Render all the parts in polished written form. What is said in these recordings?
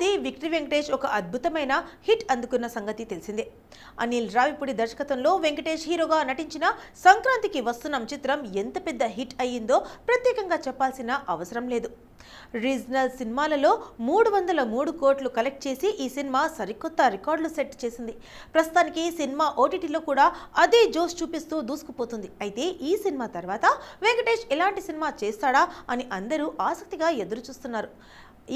ఏడాది విక్టరీ వెంకటేష్ ఒక అద్భుతమైన హిట్ అందుకున్న సంగతి తెలిసిందే. అనిల్ రావిపూడి దర్శకత్వంలో వెంకటేష్ హీరోగా నటించిన సంక్రాంతికి వస్తున్నాం చిత్రం ఎంత పెద్ద హిట్ అయ్యిందో ప్రత్యేకంగా చెప్పాల్సిన అవసరం లేదు. రీజనల్ సినిమాలలో 303 కోట్లు కలెక్ట్ చేసి ఈ సినిమా సరికొత్త రికార్డులు సెట్ చేసింది. ప్రస్తుతానికి సినిమా ఓటీటీలో కూడా అదే జోష్ చూపిస్తూ దూసుకుపోతుంది. అయితే ఈ సినిమా తర్వాత వెంకటేష్ ఎలాంటి సినిమా చేస్తాడా అని అందరూ ఆసక్తిగా ఎదురు చూస్తున్నారు.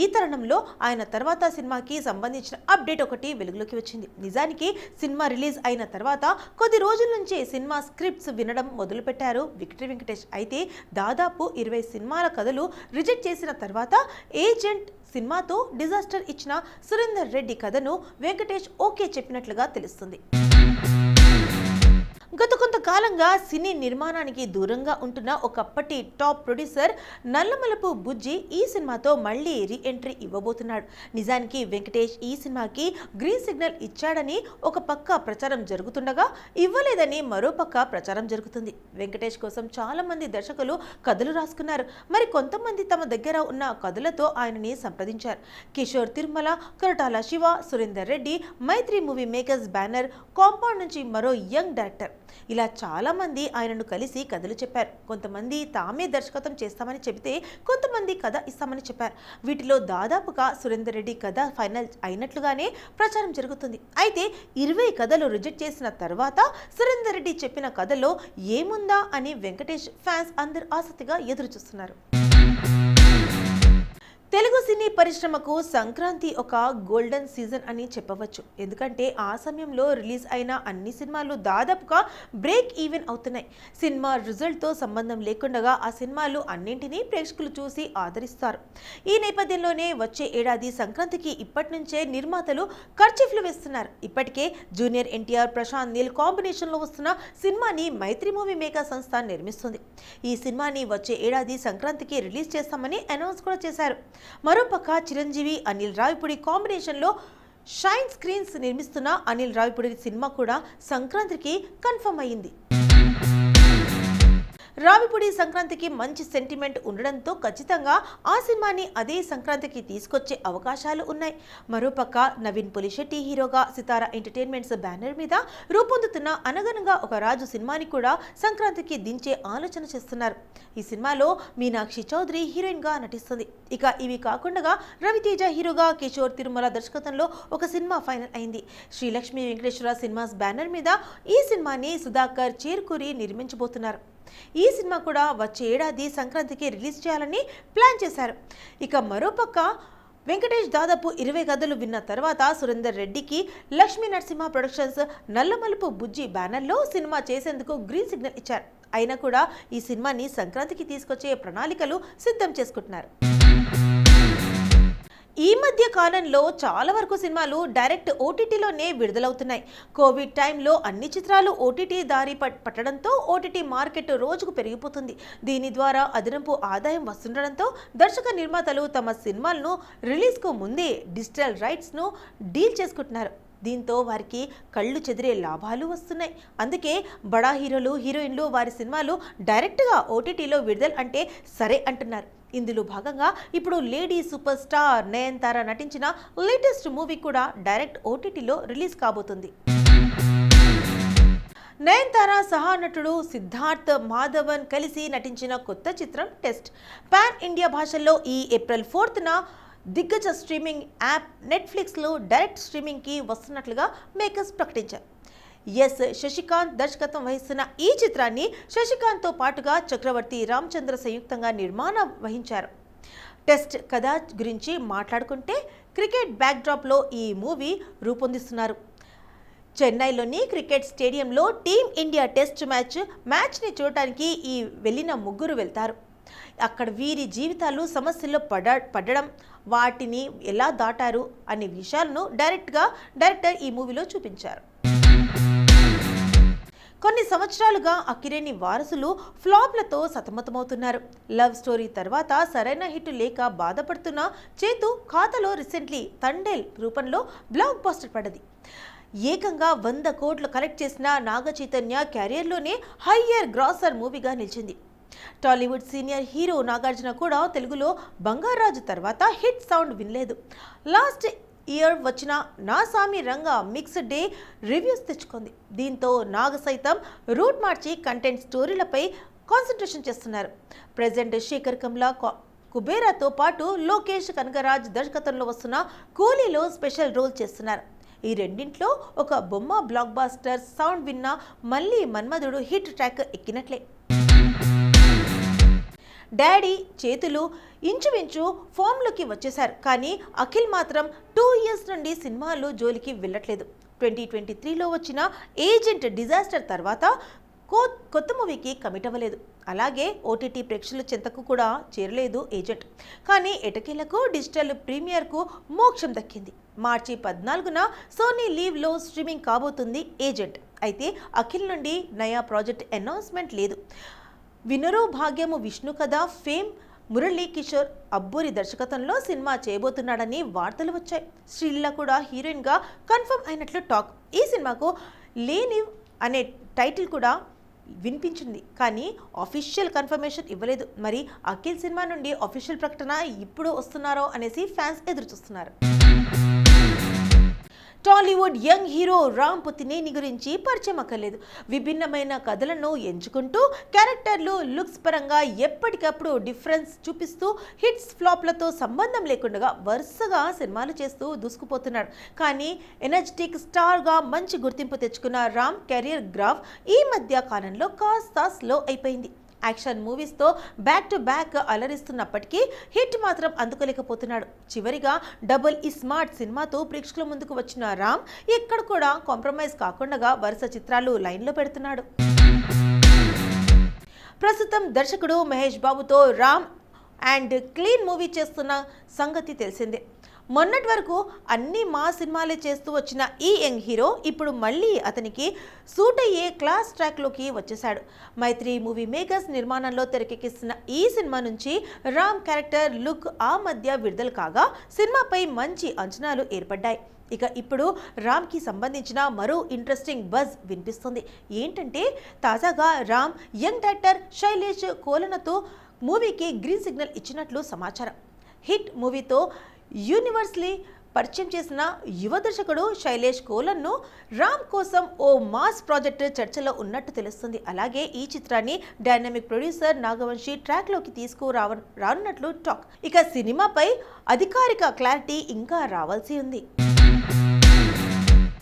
ఈ తరుణంలో ఆయన తర్వాత సినిమాకి సంబంధించిన అప్డేట్ ఒకటి వెలుగులోకి వచ్చింది. నిజానికి సినిమా రిలీజ్ అయిన తర్వాత కొద్ది రోజుల నుంచే సినిమా స్క్రిప్ట్స్ వినడం మొదలుపెట్టారు విక్టరీ వెంకటేష్. అయితే దాదాపు 20 సినిమాల కథలు రిజెక్ట్ చేసిన తర్వాత ఏజెంట్ సినిమాతో డిజాస్టర్ ఇచ్చిన సురేందర్ రెడ్డి కథను వెంకటేష్ ఓకే చెప్పినట్లుగా తెలుస్తుంది. గత కొంతకాలంగా సినీ నిర్మాణానికి దూరంగా ఉంటున్న ఒకప్పటి టాప్ ప్రొడ్యూసర్ నల్లమలపు బుజ్జి ఈ సినిమాతో మళ్ళీ రీ ఎంట్రీ ఇవ్వబోతున్నాడు. నిజానికి వెంకటేష్ ఈ సినిమాకి గ్రీన్ సిగ్నల్ ఇచ్చాడని ఒక పక్క ప్రచారం జరుగుతుండగా ఇవ్వలేదని మరో పక్క ప్రచారం జరుగుతుంది. వెంకటేష్ కోసం చాలా మంది దర్శకులు కథలు రాసుకున్నారు. మరి కొంతమంది తమ దగ్గర ఉన్న కథలతో ఆయనని సంప్రదించారు. కిషోర్ తిరుమల, కొరటాల శివ, సురేందర్ రెడ్డి, మైత్రి మూవీ మేకర్స్ బ్యానర్, కాంపౌండ్ నుంచి మరో యంగ్ డైరెక్టర్ ఇలా చాలా మంది ఆయనను కలిసి కథలు చెప్పారు. కొంతమంది తామే దర్శకత్వం చేస్తామని చెబితే కొంతమంది కథ ఇస్తామని చెప్పారు. వీటిలో దాదాపుగా సురేందర్ రెడ్డి కథ ఫైనల్ అయినట్లుగానే ప్రచారం జరుగుతుంది. అయితే 20 కథలు రిజెక్ట్ చేసిన తర్వాత సురేందర్ రెడ్డి చెప్పిన కథలో ఏముందా అని వెంకటేష్ ఫ్యాన్స్ అందరూ ఆసక్తిగా ఎదురు చూస్తున్నారు. తెలుగు సినీ పరిశ్రమకు సంక్రాంతి ఒక గోల్డెన్ సీజన్ అని చెప్పవచ్చు. ఎందుకంటే ఆ సమయంలో రిలీజ్ అయిన అన్ని సినిమాలు దాదాపుగా బ్రేక్ ఈవెన్ అవుతున్నాయి. సినిమా రిజల్ట్తో సంబంధం లేకుండా ఆ సినిమాలు అన్నింటినీ ప్రేక్షకులు చూసి ఆదరిస్తారు. ఈ నేపథ్యంలోనే వచ్చే ఏడాది సంక్రాంతికి ఇప్పటి నుంచే నిర్మాతలు కర్చీఫ్లు వేస్తున్నారు. ఇప్పటికే జూనియర్ ఎన్టీఆర్, ప్రశాంత్ నీల్ కాంబినేషన్లో వస్తున్న సినిమాని మైత్రి మూవీ మేకర్ సంస్థ నిర్మిస్తుంది. ఈ సినిమాని వచ్చే ఏడాది సంక్రాంతికి రిలీజ్ చేస్తామని అనౌన్స్ కూడా చేశారు. మరోపక్క చిరంజీవి, అనిల్ రావిపూడి కాంబినేషన్లో షైన్ స్క్రీన్స్ నిర్మిస్తున్న అనిల్ రావిపూడి సినిమా కూడా సంక్రాంతికి కన్ఫర్మ్ అయ్యింది. రావిపూడి సంక్రాంతికి మంచి సెంటిమెంట్ ఉండడంతో ఖచ్చితంగా ఆ సినిమాని అదే సంక్రాంతికి తీసుకొచ్చే అవకాశాలు ఉన్నాయి. మరోపక్క నవీన్ పులిశెట్టి హీరోగా సితారా ఎంటర్టైన్మెంట్స్ బ్యానర్ మీద రూపొందుతున్న అనగనగా ఒక రాజు సినిమాని కూడా సంక్రాంతికి దించే ఆలోచన చేస్తున్నారు. ఈ సినిమాలో మీనాక్షి చౌదరి హీరోయిన్గా నటిస్తుంది. ఇక ఇవి కాకుండా రవితేజ హీరోగా, కిషోర్ తిరుమల దర్శకత్వంలో ఒక సినిమా ఫైనల్ అయింది. శ్రీలక్ష్మి వెంకటేశ్వర సినిమాస్ బ్యానర్ మీద ఈ సినిమాని సుధాకర్ చేర్కూరి నిర్మించబోతున్నారు. ఈ సినిమా కూడా వచ్చే ఏడాది సంక్రాంతికి రిలీజ్ చేయాలని ప్లాన్ చేశారు. ఇక మరోపక్క వెంకటేష్ దాదాపు 20 కథలు విన్న తర్వాత సురేందర్ రెడ్డికి లక్ష్మీ నరసింహ ప్రొడక్షన్స్ నల్లమలుపు బుజ్జి బ్యానర్లో సినిమా చేసేందుకు గ్రీన్ సిగ్నల్ ఇచ్చారు. అయినా కూడా ఈ సినిమాని సంక్రాంతికి తీసుకొచ్చే ప్రణాళికలు సిద్ధం చేసుకుంటున్నారు. ఈ మధ్య కాలంలో చాలా వరకు సినిమాలు డైరెక్ట్ ఓటీటీలోనే విడుదలవుతున్నాయి. కోవిడ్ టైంలో అన్ని చిత్రాలు ఓటీటీ దారి పట్టడంతో ఓటీటీ మార్కెట్ రోజుకు పెరిగిపోతుంది. దీని ద్వారా అదనపు ఆదాయం వస్తుండడంతో దర్శక నిర్మాతలు తమ సినిమాలను రిలీజ్కు ముందే డిజిటల్ రైట్స్ను డీల్ చేసుకుంటున్నారు. దీంతో వారికి కళ్ళు చెదిరే లాభాలు వస్తున్నాయి. అందుకే బడా హీరోలు, హీరోయిన్లు వారి సినిమాలు డైరెక్ట్గా ఓటీటీలో విడుదల అంటే సరే అంటున్నారు. ఇందులో భాగంగా ఇప్పుడు లేడీ సూపర్ స్టార్ నయనతార నటించిన లేటెస్ట్ మూవీ కూడా డైరెక్ట్ ఓటీటీలో రిలీజ్ కాబోతుంది. నయనతార సహా నటుడు సిద్ధార్థ్ మాధవన్ కలిసి నటించిన కొత్త చిత్రం టెస్ట్ పాన్ ఇండియా భాషల్లో ఈ ఏప్రిల్ 4న దిగ్గజ స్ట్రీమింగ్ యాప్ నెట్ఫ్లిక్స్లో డైరెక్ట్ స్ట్రీమింగ్కి వస్తున్నట్లుగా మేకర్స్ ప్రకటించారు. ఎస్ శశికాంత్ దర్శకత్వం వహిస్తున్న ఈ చిత్రాన్ని శశికాంత్తో పాటుగా చక్రవర్తి రామచంద్ర సంయుక్తంగా నిర్మాణం వహించారు. టెస్ట్ కథ గురించి మాట్లాడుకుంటే క్రికెట్ బ్యాక్డ్రాప్లో ఈ మూవీ రూపొందిస్తున్నారు. చెన్నైలోని క్రికెట్ స్టేడియంలో టీమ్ ఇండియా టెస్ట్ మ్యాచ్ని చూడటానికి ఈ వెళ్ళిన ముగ్గురు వెళ్తారు. అక్కడ వీరి జీవితాలు సమస్యల్లో పడడం, వాటిని ఎలా దాటారు అనే విషయాలను డైరెక్టర్ ఈ మూవీలో చూపించారు. కొన్ని సంవత్సరాలుగా అక్కినేని వారసులు ఫ్లాప్లతో సతమతమవుతున్నారు. లవ్ స్టోరీ తర్వాత సరైన హిట్ లేక బాధపడుతున్న చేతు ఖాతాలో రీసెంట్లీ తండేల్ రూపంలో బ్లాక్ బస్టర్ పడ్డది. ఏకంగా 100 కోట్లు కలెక్ట్ చేసిన నాగ చైతన్య క్యారియర్లోనే హయ్యర్ గ్రాసర్ మూవీగా నిలిచింది. టాలీవుడ్ సీనియర్ హీరో నాగార్జున కూడా తెలుగులో బంగారాజు తర్వాత హిట్ సౌండ్ వినలేదు. లాస్ట్ ఇయర్ వచ్చిన నా సామి రంగ మిక్స్డ్ డే రివ్యూస్ తెచ్చుకుంది. దీంతో నాగ సైతం రూట్ మార్చి కంటెంట్ స్టోరీలపై కాన్సన్ట్రేషన్ చేస్తున్నారు. ప్రెజెంట్ శేఖర్ కమ్లా కుబేరాతో పాటు లోకేష్ కనగరాజ్ దర్శకత్వంలో వస్తున్న కూలీలో స్పెషల్ రోల్ చేస్తున్నారు. ఈ రెండింట్లో ఒక బొమ్మ బ్లాక్ బాస్టర్ సౌండ్ విన్నా మళ్ళీ మన్మధుడు హిట్ ట్రాక్ ఎక్కినట్లే. డాడీ చేతులు ఇంచుమించు ఫామ్లోకి వచ్చేశారు. కానీ అఖిల్ మాత్రం 2 years నుండి సినిమాలు జోలికి వెళ్ళట్లేదు. 2023లో వచ్చిన ఏజెంట్ డిజాస్టర్ తర్వాత కొత్త మూవీకి కమిట్ అవ్వలేదు. అలాగే ఓటీటీ ప్రేక్షకుల చెంతకు కూడా చేరలేదు ఏజెంట్. కానీ ఎటకేలకు డిజిటల్ ప్రీమియర్కు మోక్షం దక్కింది. మార్చి 14న సోనీ లీవ్లో స్ట్రీమింగ్ కాబోతుంది ఏజెంట్. అయితే అఖిల్ నుండి నయా ప్రాజెక్ట్ అనౌన్స్మెంట్ లేదు. వినరో భాగ్యము విష్ణు కథ ఫేమ్ మురళీ కిషోర్ అబ్బూరి దర్శకత్వంలో సినిమా చేయబోతున్నాడని వార్తలు వచ్చాయి. శ్రీలీల కూడా హీరోయిన్గా కన్ఫర్మ్ అయినట్లు టాక్. ఈ సినిమాకు లేనివ్ అనే టైటిల్ కూడా వినిపించింది. కానీ ఆఫీషియల్ కన్ఫర్మేషన్ ఇవ్వలేదు. మరి అఖిల్ సినిమా నుండి ఆఫీషియల్ ప్రకటన ఇప్పుడు వస్తున్నారో అనేసి ఫ్యాన్స్ ఎదురు చూస్తున్నారు. టాలీవుడ్ యంగ్ హీరో రామ్ పోతినేని గురించి పరిచయం అక్కర్లేదు. విభిన్నమైన కథలను ఎంచుకుంటూ క్యారెక్టర్లు లుక్స్ పరంగా ఎప్పటికప్పుడు డిఫరెన్స్ చూపిస్తూ హిట్స్ ఫ్లాప్లతో సంబంధం లేకుండా వరుసగా సినిమాలు చేస్తూ దూసుకుపోతున్నాడు. కానీ ఎనర్జెటిక్ స్టార్గా మంచి గుర్తింపు తెచ్చుకున్న రామ్ కెరియర్ గ్రాఫ్ ఈ మధ్య కాలంలో కాస్త స్లో అయిపోయింది. యాక్షన్ మూవీస్తో బ్యాక్ టు బ్యాక్ అలరిస్తున్నప్పటికీ హిట్ మాత్రం అందుకోలేకపోతున్నాడు. చివరిగా డబుల్ స్మార్ట్ సినిమాతో ప్రేక్షకుల ముందుకు వచ్చిన రామ్ ఎక్కడ కూడా కాంప్రమైజ్ కాకుండా వరుస చిత్రాలు లైన్లో పెడుతున్నాడు. ప్రస్తుతం దర్శకుడు మహేష్ బాబుతో రామ్ అండ్ క్లీన్ మూవీ చేస్తున్న సంగతి తెలిసిందే. మొన్నటి వరకు అన్ని మా సినిమాలే చేస్తూ వచ్చిన ఈ యంగ్ హీరో ఇప్పుడు మళ్ళీ అతనికి సూట్ అయ్యే క్లాస్ ట్రాక్లోకి వచ్చేశాడు. మైత్రి మూవీ మేకర్స్ నిర్మాణంలో తెరకెక్కిస్తున్న ఈ సినిమా నుంచి రామ్ క్యారెక్టర్ లుక్ ఆ మధ్య విడుదల కాగా సినిమాపై మంచి అంచనాలు ఏర్పడ్డాయి. ఇక ఇప్పుడు రామ్కి సంబంధించిన మరో ఇంట్రెస్టింగ్ బజ్ వినిపిస్తుంది. ఏంటంటే తాజాగా రామ్ యంగ్ డైరెక్టర్ శైలేష్ కోలనతో మూవీకి గ్రీన్ సిగ్నల్ ఇచ్చినట్లు సమాచారం. హిట్ మూవీతో యూనివర్స్లీ పరిచయం చేసిన యువ దర్శకుడు శైలేష్ కోలన్ను రామ్ కోసం ఓ మాస్ ప్రాజెక్ట్ చర్చలో ఉన్నట్టు తెలుస్తుంది. అలాగే ఈ చిత్రాన్ని డైనమిక్ ప్రొడ్యూసర్ నాగవంశి ట్రాక్లోకి రానున్నట్లు టాక్. ఇక సినిమాపై అధికారిక క్లారిటీ ఇంకా రావాల్సి ఉంది.